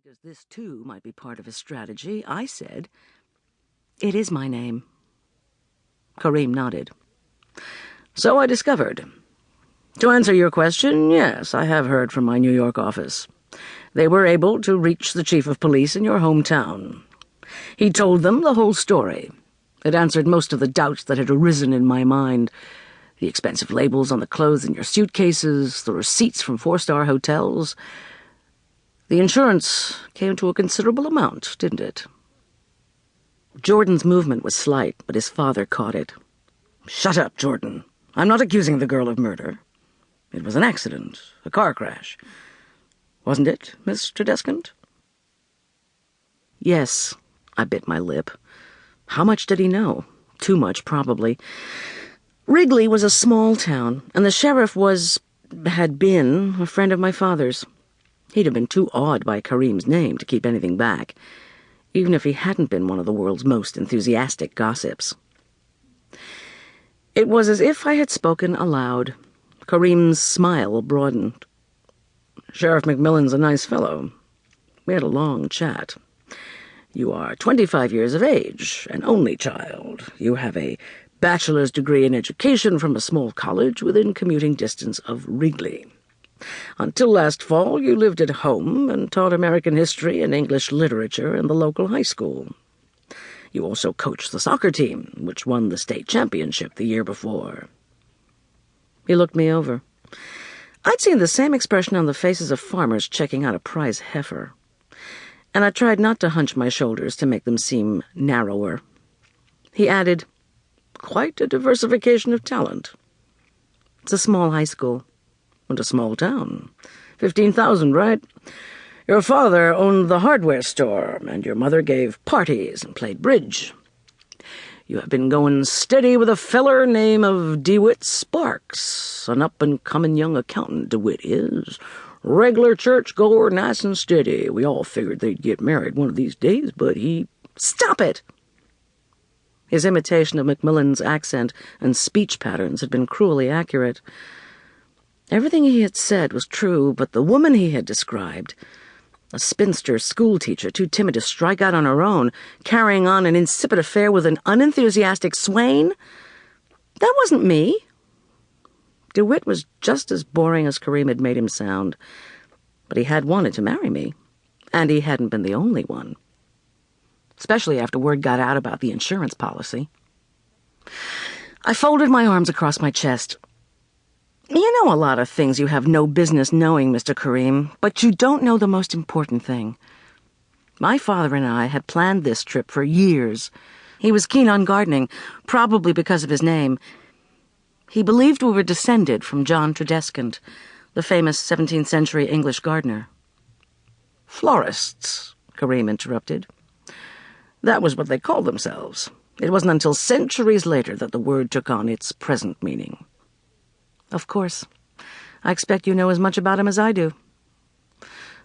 because this too might be part of his strategy, I said, "It is my name." Kareem nodded. "So I discovered. To answer your question, yes, I have heard from my New York office. They were able to reach the chief of police in your hometown. He told them the whole story. It answered most of the doubts that had arisen in my mind. The expensive labels on the clothes in your suitcases, the receipts from 4-star hotels. The insurance came to a considerable amount, didn't it?" Jordan's movement was slight, but his father caught it. "Shut up, Jordan. I'm not accusing the girl of murder. It was an accident, a car crash. Wasn't it, Miss Tradescant?" "Yes," I bit my lip. How much did he know? Too much, probably. Wrigley was a small town, and the sheriff had been, a friend of my father's. He'd have been too awed by Kareem's name to keep anything back, even if he hadn't been one of the world's most enthusiastic gossips. It was as if I had spoken aloud. Kareem's smile broadened. "Sheriff McMillan's a nice fellow. We had a long chat. You are 25 years of age, an only child. You have a bachelor's degree in education from a small college within commuting distance of Wrigley. Until last fall, you lived at home and taught American history and English literature in the local high school. You also coached the soccer team, which won the state championship the year before." He looked me over. I'd seen the same expression on the faces of farmers checking out a prize heifer, and I tried not to hunch my shoulders to make them seem narrower. He added, "Quite a diversification of talent." "It's a small high school." "And a small town. 15,000, right? Your father owned the hardware store, and your mother gave parties and played bridge. You have been going steady with a feller name of DeWitt Sparks, an up-and-comin' young accountant, DeWitt is. Regular church-goer, nice and steady. We all figured they'd get married one of these days, but he—" "Stop it!" His imitation of McMillan's accent and speech patterns had been cruelly accurate. Everything he had said was true, but the woman he had described, a spinster schoolteacher too timid to strike out on her own, carrying on an insipid affair with an unenthusiastic swain, that wasn't me. DeWitt was just as boring as Kareem had made him sound, but he had wanted to marry me, and he hadn't been the only one. Especially after word got out about the insurance policy. I folded my arms across my chest. "You know a lot of things you have no business knowing, Mr. Kareem, but you don't know the most important thing. My father and I had planned this trip for years. He was keen on gardening, probably because of his name. He believed we were descended from John Tradescant, the famous 17th century English gardener." "Florists," Kareem interrupted. "That was what they called themselves. It wasn't until centuries later that the word took on its present meaning." "Of course. I expect you know as much about him as I do.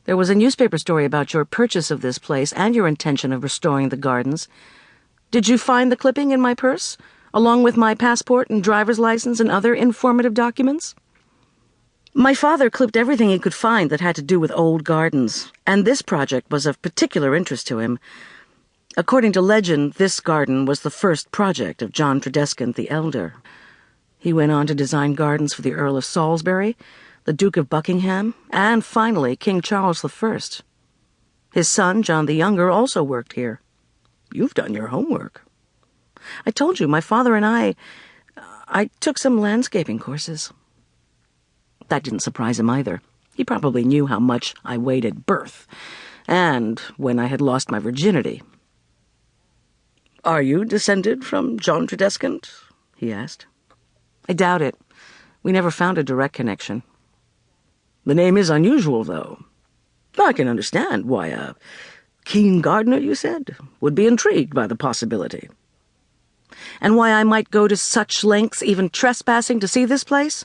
There was a newspaper story about your purchase of this place and your intention of restoring the gardens. Did you find the clipping in my purse, along with my passport and driver's license and other informative documents?" My father clipped everything he could find that had to do with old gardens, and this project was of particular interest to him. According to legend, this garden was the first project of John Tradescant the Elder. He went on to design gardens for the Earl of Salisbury, the Duke of Buckingham, and finally King Charles I. His son, John the Younger, also worked here. You've done your homework. I told you, my father and I took some landscaping courses. That didn't surprise him either. He probably knew how much I weighed at birth, and when I had lost my virginity. "Are you descended from John Tradescant?" he asked. "I doubt it. We never found a direct connection." "The name is unusual, though. I can understand why a keen gardener, you said, would be intrigued by the possibility." "And why I might go to such lengths, even trespassing, to see this place?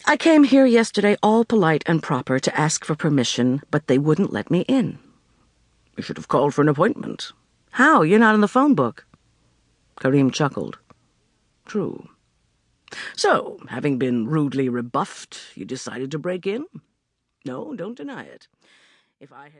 I came here yesterday all polite and proper to ask for permission, but they wouldn't let me in." "You should have called for an appointment." "How? You're not in the phone book." Kareem chuckled. "True. So, having been rudely rebuffed, you decided to break in? No, don't deny it. If I had